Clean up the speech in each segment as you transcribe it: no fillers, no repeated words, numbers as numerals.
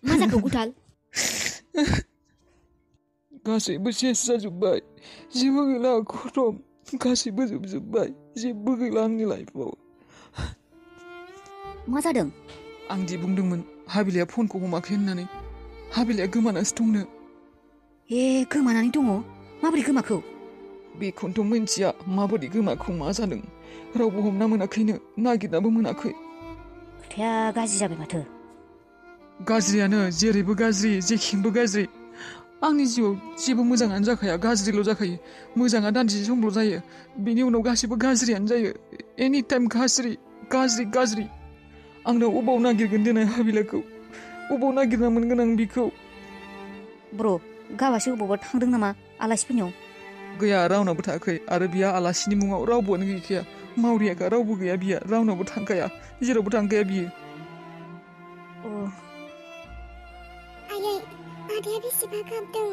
मा जाखो गुथाल? गासैबो सेस जाजोब्बाय जेबो गैला खतम गासैबो जोबजोब्बाय जेबो गैला आंनि लाइफआव मा जादों? आं दि बुंदोंमोन हाबिलाया फनखौ हमाखै होननानै हाबिलाया गोमानासो दंनो गोमानानै दङ माबोरै गोमाखौ? बेखौनोथ' मिन्थिया माबोरै गोमाखौ मा जादों रावबो हमना मोनाखैनो नागिरनाबो मोनाखै खोथाया गाज्रि जाबाय माथो गाज्रियानो जेरैबो गाज्रि जेखिंबो गाज्रि आंनि जिउआव जेबो मोजाङानो जाखाया गाज्रिल' जाखायो मोजाङा दान्दिसे समल' जायो बेनि उनाव गासैबो गाज्रियानो जायो एनि टाइम गाज्रि गाज्रि गाज्रि आंनाव अबाव नागिरगोन दिनै हाबिलाखौ अबाव नागिरना मोनगोन आं बिखौ ब्र' गाबासो अबावबा थांदों नामा आलासिफोरनियाव? गैया रावनावबो थाङाखै आरो बिया आलासिनि मुङाव रावबोआनो गैखाया मावरियाखा रावबो गैया बिया रावनावबो थांखाया जेरावबो थांखाया बियो आयै आदाया बेसेबा गाबदों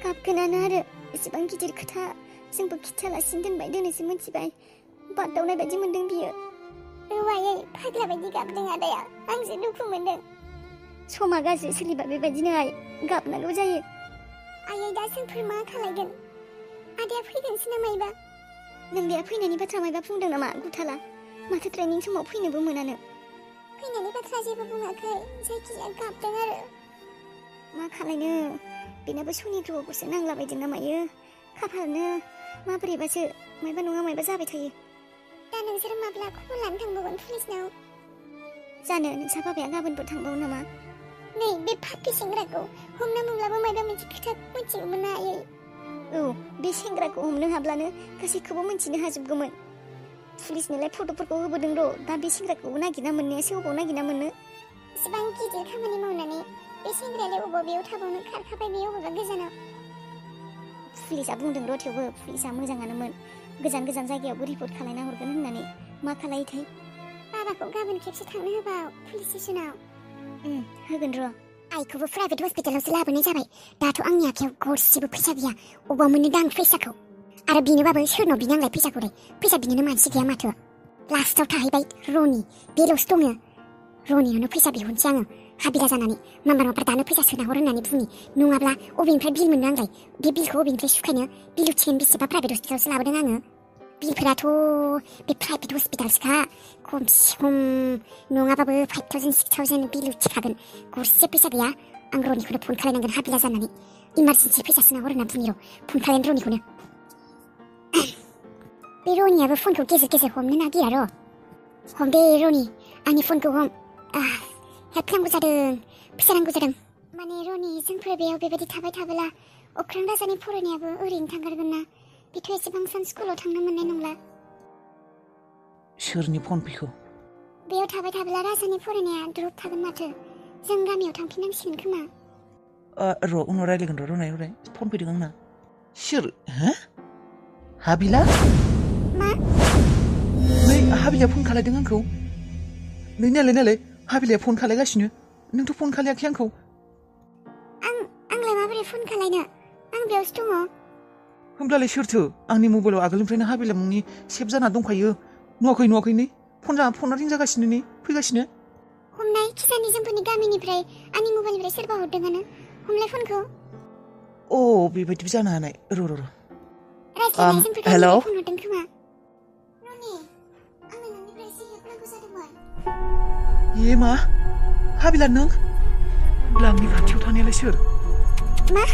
गाबगोनानो आरो एसेबां गिदिर खोथा जोंबो खिथालासिनो दोनबाय दिनैसो मिथिबाय बादावनाय बायदि मोनदों बियो आयै फाग्ला बायदि गाबदों आदाया आंसो दुखु मोनदों समा गाज्रि सोलिबा बेबायदिनो गाबनांगौ जायो आयै दा जोंफोर मा खालायगोन आदाया फैगोनसो ना मायबा नोंदाया फैनायनि बाथ्रा मायबा बुंदों नामा गुथाला माथो ट्रेनिं समाव फैनोबो मोनानो फैनायनि बाथ्रा जेबो बुङाखै जायखिजाया गाबदों आरो मा खालायनो बेनाबो सनिग्रहखौसो नांलाबायदों ना मायो खाफालानो माबोरैबासो मायबा नङा मायबा जाबाय थायो दा नोंसोर माब्ला खबर लानो थांबावगोन पुलिसनाव जानो नोंसा बाबाया गाबोनफोर थांबावो नामा नै बे फापि सेंग्राखौ हमना मोनब्लाबो मायबा मोनसे खोथा मिथिगौमोन ना आयै औ बे सेंग्राखौ हमनो हाब्लानो गासैखौबो मिथिनो हाजोबगौमोन पुलिसनोलाय फट'फोरखौ होबोदों र' दा बे सेंग्राखौबो नागिरना मोननायासो अबाव नागिरना मोननो एसेबां गिदिर खामानि मावनानै बे सेंग्रायालाय अबाव बेयाव थाबावनो खारखाबाय बे अबेबा गोजानाव पुलिसा बुंदों र' थेवबो पुलिसा मोजाङानोमोन गोजान गोजान जायगायावबो रिपर्ट खालायना हरगोन होननानै मा खालायोथाय बाबाखौ गाबोन खेबसे थांनो होबाव पुलिस स्टेसनाव होगोन र' आइखौबो प्राइभेट हस्पिटालावसो लाबोनाय जाबाय दाथ' आंनि आखायाव गरसेबो फैसा गैया अबाव मोननो दां फैसाखौ आरो बिनोबाबो सोरनाव बिनांलाय फैसाखौलाय फैसा बिनोनो मानसि गैया माथो लास्टाव थाहैबाय रनि बेल'सो दङ रनियावनो फैसा बिहरनोसै आङो हाबिला जानानै माम्बार दानो फैसा सोना हर होननानै बुंनि नङाब्ला अबेनिफ्राय बिल मोननो आंलाय बे बिलखौ अबेनिफ्राय सुखायनो बिल उथिगोन बेसेबा प्राइभेट हस्पिटालावसो लाबोदों आङो बिलफोराथ' बे प्राइभेट हस्पिटालसोखा खमसे खम नङाबाबो 5,000 6,000 बिल उथिखागोन गरसे फैसा गैया आं रनिखौनो फन खालायनांगोन हाबिला जानानै इमारजेन्सि फैसा सोना हर होनना बुंनि र' फन खालायनो रनिखौनो बे रनियाबो फनखौ गेजेर गेजेर हमनो नागिरा र' हम दे रनि आंनि फनखौ हम हेल्प नांगौ जादों फैसा नांगौ जादों माने रनि जोंफोर बेयाव बेबायदि थाबाय थाबोला अख्रां राजानि फरायनायाबो ओरैनो थांगारगोन ना बेथ' एसेबां सान स्कुलाव थांनो मोननाय नंला सोरनि फन फैखो बेयाव थाबाय थाबोला राजानि फरायनाया द्रप थागोन माथो जों गामियाव थांफिननांसिगोन खोमा र' उनाव रायलायगोन र' रुनाय फन फैदों आंना सोर हाबिला मा नै हाबिलाया फन खालायदों आंखौ नै नालाय हाबिलाया फन खालायगासिनो नोंथ' फन खालायाखै आंखौ आंलाय माबोरै फन खालायनो आं बेयावसो दङ होमब्लालाय सोरथो आंनि मबाइलाव आगोलनिफ्रायनो हाबिला मुंनि सेभ जाना दंखायो नुवाखै नै फना रिं जागासिनो नै फैगासिनो हमनाय खिसानि जोंफोरनि गामिनिफ्राय आंनि मबाइलनिफ्राय सोरबा हरदोंआनो हमलाय फनखौ बेबायदिबो जानो हानाय र' रायज्लायनाय जोंफोर हेलौ फन हरदों खोमा रनि आंनो नोंनिफ्राय एसे हेल्प नांगौ जादोंमोन मा हाबिला नों आंनि खाथियाव थानायालाय सोर मा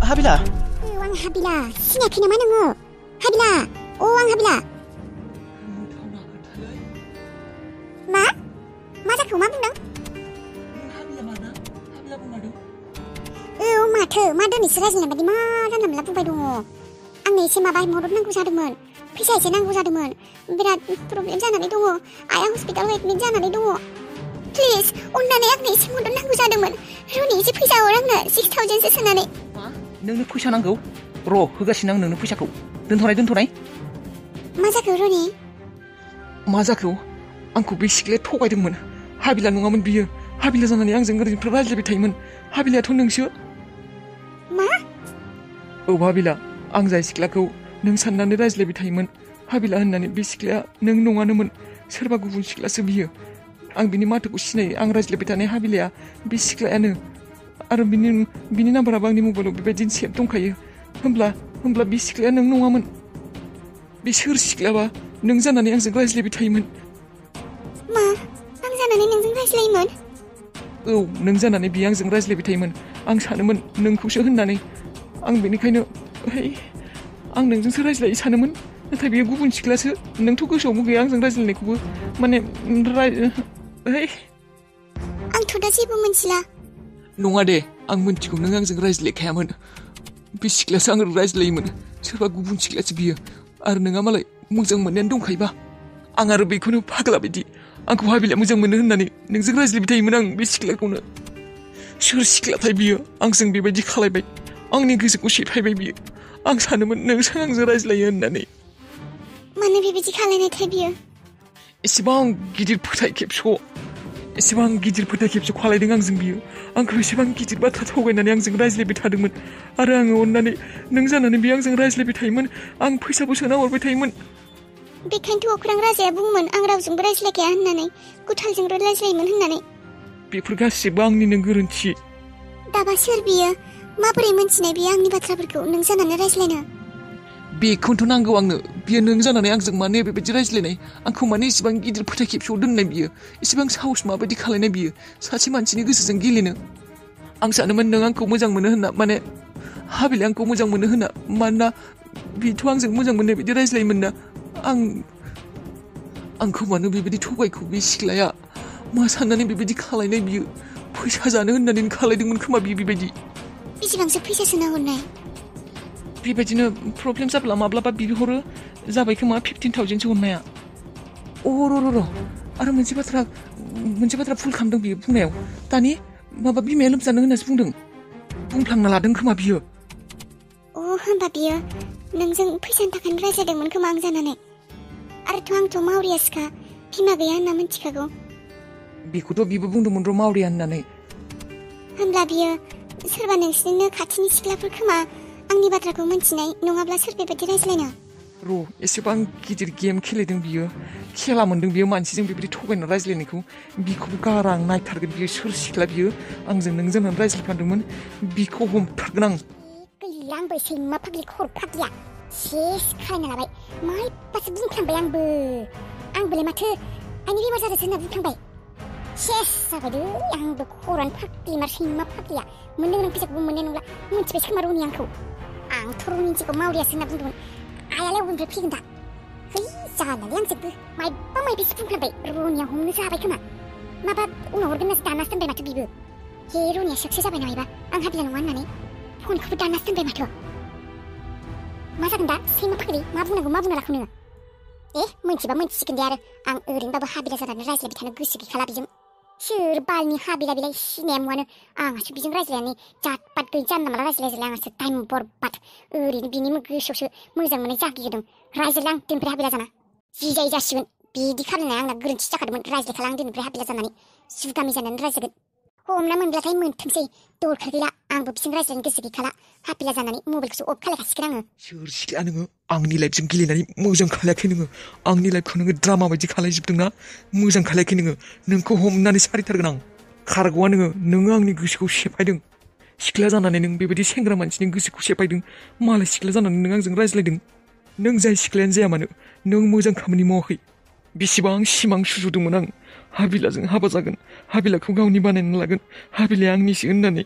हाबिला आं हाबिला सिनायाखै नामा नोङो हाबिला आं हाबिला मा जाखो मा बुंदों माथो मा दिनैसो रायज्लायनाय बायदि मा जानला मोनला बुंबाय दङ आंनो एसे माबा मदद नांगौ जादोंमोन फैसा एसे नांगौ जादोंमोन बिराद प्रब्लेम जानानै दङ आइया हस्पिटालाव एडमिट जानानै दङ प्लिज अननानै आंनो एसे मदद नांगौ जादोंमोन रनि एसे फैसा हर आंनो 6,000 सो सोनानै नोंनो फैसा नांगौ र' होगासिनो आं नोंनो फैसाखौ दोनथ'नाय मा जाखो रनि मा जाखो आंखौ बे सिख्लाया थगायदोंमोन हाबिला नङामोन बियो हाबिला जानानै आंजों ओरैनिफ्राय रायज्लायबाय थायोमोन हाबिलायाथ' नोंसो मा हाबिला आं जाय सिख्लाखौ नों साननानै रायज्लायबाय थायोमोन हाबिला होननानै बे सिख्लाया नों नङानोमोन सोरबा गुबुन सिख्लासो बियो आं बिनि माथोखौ सिनायो आं रायज्लायबाय थानाय हाबिलाया बे सिख्लायानो आरो बिनि नाम्बाराबो आंनि मबाइलाव बेबायदिनो सेभ दंखायो होमब्ला बे सिख्लाया नों नङामोन बे सोर सिख्लाबा नों जानानै आंजों रायज्लायबाय थायोमोन मा आं जानानै नोंजों रायज्लायोमोन औ नों जानानै बियो आंजों रायज्लायबाय थायोमोन आं सानोमोन नोंखौसो होननानै आं बेनिखायनो आं नोंजोंसो रायज्लायो सानोमोन नाथाय बियो गुबुन सिख्लासो नोंथ' गोसोआवबो गैया आंजों रायज्लायनायखौबो माने आंथ' दा जेबो मोनथिला नङा दे आं मिन्थिगौ नों आंजों रायज्लायखायामोन बे सिख्लासो आंजों रायज्लायोमोन सोरबा गुबुन सिख्लासो बियो आरो नोंहा मालाय मोजां मोननायानो दंखायोबा आं आरो बेखौनो फाग्ला बायदि आंखौ हाबिलाया मोजां मोनो होननानै नोंजों रायज्लायबाय थायोमोन आं बे सिख्लाखौनो सोर सिख्लाथाय बियो आंजों बेबायदि खालायबाय आंनि गोसोखौ सेफायबाय बियो आं सानोमोन नोंसो आंजों रायज्लायो होननानै मानो बेबायदि खालायनायथाय बियो एसेबां गिदिर फोथाय खेबस' खालायदों आंजों बियो आंखौ एसेबां गिदिर बाथ्रा थगायनानै आंजों रायज्लायबाय थादोंमोन आरो आङो अननानै नों जानानै बियो आंजों रायज्लायबाय थायोमोन आं फैसाबो सोना हरबाय थायोमोन बेखायनोथ' अख्रां राजाया बुङोमोन आं रावजोंबो रायज्लायखाया होननानै गुथालजोंल' रायज्लायोमोन होननानै बेफोर गासिबो आंनिनो गोरोन्थि दाबा सोर बियो माबोरै मोनथिनाय बियो आंनि बाथ्राफोरखौ नों जानानै रायज्लायनो बेखौथ' नांगौ आंनो बियो नों जानानै आंजों मानो बेबायदि रायज्लायनाय आंखौ मानो इसेबां गिदिर फोथाय खेबस'आव दोननाय बियो इसेबां साहस माबायदि खालायनाय बियो सासे मानसिनि गोसोजों गेलेनो आं सानोमोन नों आंखौ मोजां मोनो होनना माने हाबिलाया आंखौ मोजां मोनो होनना मानोना बेथ' आंजों मोजां मोननाय बायदि रायज्लायोमोन ना आंखौ मानो बेबायदि थगायखौ बे सिख्लाया मा साननानै बेबायदि खालायनाय बियो फैसा जानो होननानै खालायदोंमोन खोमा बियो बेबायदि बेसेबांसो फैसा सोना हरनाय बेबायदिनो प्रब्लेम जाब्ला माब्लाबा बिहरो जाबाय खोमा 15,000सो हरनाया र' आरो मोनसे बाथ्रा भुल खालामदों बियो बुंनायाव दानि माबा बिमाया लोमजानो होननासो बुंफ्लांना लादों खोमा बियो होमबा बियो नोंजों फैसानि थाखायनो रायज्लायदोंमोन खोमा आं जानानै आंथ' मावरियासोखा बिमा गैया होनना मिथिखागौ बेखौथ' बिबो बुंदोंमोन र' मावरिया होननानै होमब्ला बियो सोरबा नोंसिनिनो खाथिनि सिख्लाफोर खोमा आंनि बाथ्राखौ मिथिनाय नङाब्ला सोर बेबायदि रायज्लायनो र' एसेबां गिदिर गेम खेलेदों बियो खेला मोनदों बियो मानसिजों बेबायदि थगायना रायज्लायनायखौ बिखौबो गारा आं नायथारगोन बियो सोर सिख्ला बियो आंजों नों जानानै रायज्लायफादोंमोन बिखौ हमथारगोन आं गैला आंबो सैमा फाग्लि खर' फाग्लिया सेस खालायना लाबाय मायबासो बुंफ्लांबाय आंबोलाय माथो आंनि बेमार जादोंसो होनना बुंफ्लांबाय सेस जाबायदै आंबो खर'आनो फाग्लि मार सैमा फाग्लिया मोननो गोनां फैसाखौबो मोननाय नंला मिथिबायसो खोमा रनि आंखौ आंथ' रनिनि सिगाङाव मावरियासो होनना बुंदोंमोन आइयालाय अबेनिफ्राय फैगोन दा जालालै आंजोंबो मायबा मायबिसो बुंफ्लांबाय रनिया हमनो जाबाय खोमा माबा उनाव हरगोन होननासो दानासो दोनबाय माथो बिबो हे रनिया सक्सेस जाबाय नामायबा आं हाबिला नङा होननानै फनखौबो दानासो दोनबाय माथो मा जागोन दा सैमा फाग्लि मा बुंनांगौ मा बुंना लाखौ नोङो मोनथिबा मोनथिसिगोन दे आरो आं ओरैनोबाबो हाबिला जानानै रायज्लायबाय थानो गोसो गैखाला बेजों सोर बालनि हाबिला बिलाय सिनाया मुवानो आंहासो बिजों रायज्लायनानै जात पात गैयै जानला माला रायज्लाय आंहासो टाइम बरबाद ओरैनो बिनि गोसोआवसो मोजां मोननाय जागियोदों रायज्लायला आं दिननिफ्राय हाबिला जाना जि जायो जासिगोन बिदि खालामनाया आंना गोरोन्थि जाखादोंमोन रायज्लायखाला आं दिननिफ्राय हाबिला जानानै जुगामि जानानै रायज्लायगोन हमना मोनब्लाथाय मोनथोंसै दरखार गैला आंबो बिजों रायज्लायनो गोसो गैखाला हाबिला जानानै मबाइलखौसो अफ खालायखासिगोन आङो सोर सिख्ला नोङो आंनि लाइफजों गेलेनानै मोजां खालायाखै नोङो आंनि लाइफखौ नोङो ड्रामा बायदि खालायजोबदोंना मोजां खालायाखै नोंखौ हमनानै सारिथारगोन आं खारग'आ नोङो आंनि गोसोखौ सेफायदों सिख्ला जानानै नों बेबायदि सेंग्रा मानसिनि गोसोखौ सेफायदों मालाय सिख्ला जानानै नों आंजों रायज्लायदों नों जाय सिख्लायानो जाया मानो नों मोजां खामानि मावाखै बेसेबां सिमां सुजुदोंमोन आं हाबिलाजों हाबा जागोन हाबिलाखौ गावनि बानायना लागोन हाबिलाया आंनिसो होननानै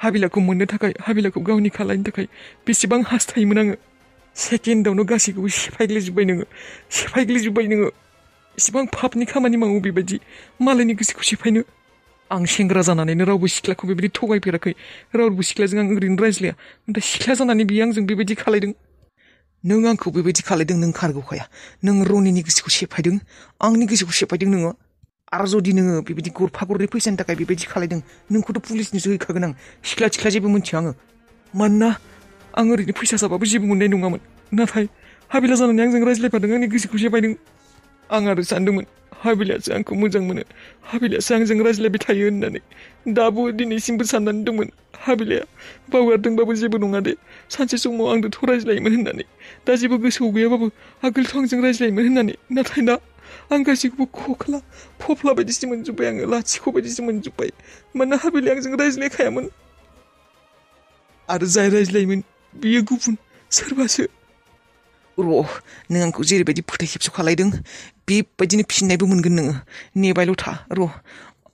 हाबिलाखौ मोननो थाखाय हाबिलाखौ गावनि खालायनो थाखाय बेसेबां हास्थायोमोन आङो सेकेन्डआवनो गासैखौबो सेफायग्लिजोब्बाय नोङो एसेबां पापनि खामानि मावो बेबायदि मालायनि गोसोखौ सेफायनो आं सेंग्रा जानानैनो रावबो सिख्लाखौ बेबायदि थगायफेराखै रावबो सिख्लाजों आं ओरैनो रायज्लाया नाथाय सिख्ला जानानै बियो आंजों बेबायदि खालायदों नों आंखौ बेबायदि खालायदों नों खारग'खाया नों रनिनि गोसोखौ सेफायदों आंनि गोसोखौ सेफायदों नोङो आरो जुदि नोङो बेबायदि गरफा गरनै फैसानि थाखाय बेबायदि खालायदों नोंखौथ' पुलिसनिसो हैखागोन आं सिख्ला जेबो मिन्थिया आङो मानोना आं ओरैनो फैसा जाबाबो जेबो मोननाय नङामोन नाथाय हाबिला जानानै आंजों रायज्लायफादों आंनि गोसोखौ सेफायदों आं आरो सानदोंमोन हाबिलायासो आंखौ मोजां मोनो हाबिलायासो आंजों रायज्लायबाय थायो होननानै दाबो दिनैसिमबो साननानै दंमोन हाबिलाया बावगारदोंबाबो जेबो नङा दे सानसे समाव आंजोंथ' रायज्लायोमोन होननानै दा जेबो गोसोआव गैयाबाबो आगोलथ' आंजों रायज्लायोमोन होननानै नाथाय दा आं गासैखौबो खख्ला फफ्ला बायदिसो मोनजोब्बाय आङो लाथिख' बायदिसो मोनजोब्बाय मानोना हाबिलाया आंजों रायज्लायखायामोन आरो जाय रायज्लायोमोन बियो गुबुन सोरबासो र' नों आंखौ जेरैबायदि फोथाय खेबस' खालायदों बेबायदिनो फिननायबो मोनगोन नोङो नेबायल' था र'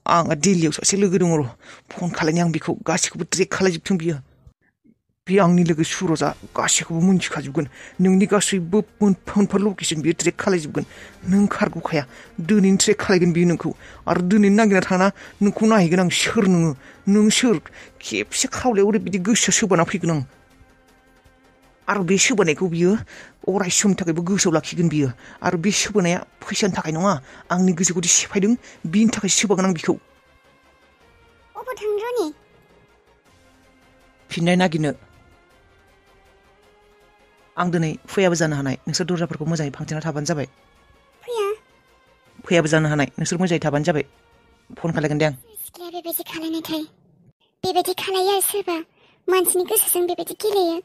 आंहा दिल्लीयाव सासे लोगो दङ र' फन खालायनाय आं बेखौ गासैखौबो ट्रेक खालायजोबथों बियो बे आंनि लोगो सुरजआ गासैखौबो मोनथिखाजोबगोन नोंनि गासैबो मोनफा लकेसन बियो ट्रेक खालायजोबगोन नों खारग'खाया दिनैनो ट्रेक खालायगोन बियो नोंखौ आरो दिनैनो नागिरना थाना नोंखौ नायहैगोन आं सोर नों सोर खेबसे खावलायाव ओरैबायदि गोसोआ सोबाना फैगोन आं आरो बे सोबानायखौ बियो अराय समनि थाखायबो गोसोआव लाखिगोन बियो आरो बे सोबानाया फैसानि थाखाय नङा आंनि गोसोखौदि सेफायदों बिनि थाखाय सोबागोन आं बिखौ अबाव थांनो रनि फिननाय नागिरनो आं दिनै फैयाबो जानो हानाय नोंसोर दरजाफोरखौ मोजाङै फांथेना थाबानो जाबाय फैयाबो जानो हानाय नोंसोर मोजाङै थाबानो जाबाय फन खालायगोन दे आं सिख्लाया बेबायदि खालायनायथाय बेबायदि खालायो आरो सोरबा मानसिनि गोसोजों बेबायदि गेलेयो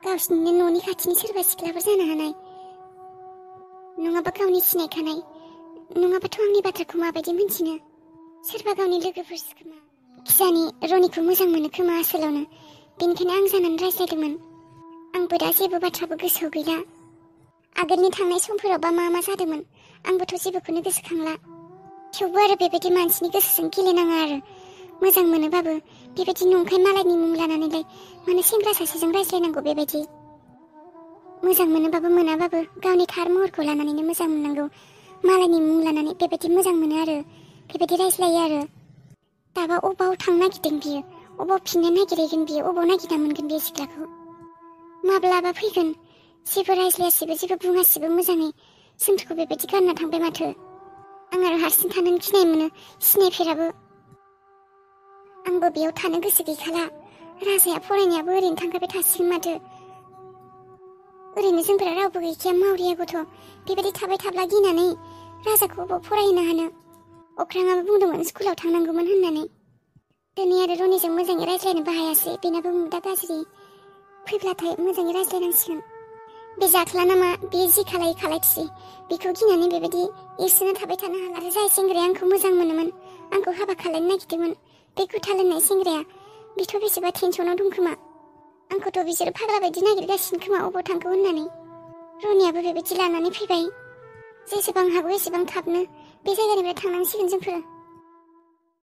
गावसिनि न'नि खाथिनि सोरबा सिख्लाफोर जानो हानाय नङाबा गावनि सिनायखानाय नङाबाथ' आंनि बाथ्राखौ माबायदि मिन्थिनो सोरबा गावनि लोगोफोरसो खोमा खिजानि रनिखौ मोजां मोनो खोमा आसोलावनो बेनिखायनो आं जानानै रायज्लायदोंमोन आंबो दा जेबो बाथ्राबो गोसोआव गैला आगोलनि थांनाय समफोरावबा मा जादोंमोन आंबोथ' जेबोखौनो गोसोखांला थेवबो आरो बेबायदि मानसिनि गोसोजों गेलेनाङा आरो मोजां मोनोबाबो बेबायदि नंखाय मालायनि मुं लानानैलाय मानो सेंग्रा सासेजों रायज्लायनांगौ बेबायदि मोजां मोनोबाबो मोनाबाबो गावनि थार महरखौ लानानैनो मोजां मोननांगौ मालायनि मुं लानानै बेबायदि मोजां मोनो आरो बेबायदि रायज्लायो आरो दाबा अबाव थांनो नागिरदों बियो अबाव फिननो नागिरहैगोन बियो अबाव नागिरना मोनगोन बे सिख्लाखौ माब्लाबा फैगोन जेबो रायज्लायासिबो जेबो बुङासिबो मोजाङै जोंखौ बेबायदि गारना थांबाय माथो आं आरो हारसिं थानो गिनाय मोनो सिनायफेराबो आंबो बेयाव थानो गोसो गैखाला राजाया फरायनायाबो ओरैनो थांखाबाय थासिगोन माथो ओरैनो जोंफोरा रावबो गैखाया मावरिया गथ' बेबायदि थाबाय थाब्ला गिनानै राजाखौ अबाव फरायहोनो हानो अख्राङाबो बुंदोंमोन स्कुलाव थांनांगौमोन होननानै दिनै आरो रनिजों मोजाङै रायज्लायनोबो हायासै बेनाबो मुदा गाज्रि फैब्लाथाय मोजाङै रायज्लायनांसिगोन बे जाख्ला नामा बे जि खालायथि बेखौ गिनानै बेबायदि एरसोना थाबाय थानो हाला आरो जाय सेंग्राया आंखौ मोजां मोनोमोन आंखौ हाबा खालायनो नागिरदोंमोन बे गुथा लोंनाय सेंग्राया बेथ' बेसेबा टेनसनाव दं खोमा आंखौथ' बिसोरो फाग्ला बायदि नागिरगासिनो खोमा अबाव थांखो होननानै रनियाबो बेबायदि लानानै फैबाय जेसेबां हागौ एसेबां थाबनो बे जायगानिफ्राय थांनांसिगोन जोंफोर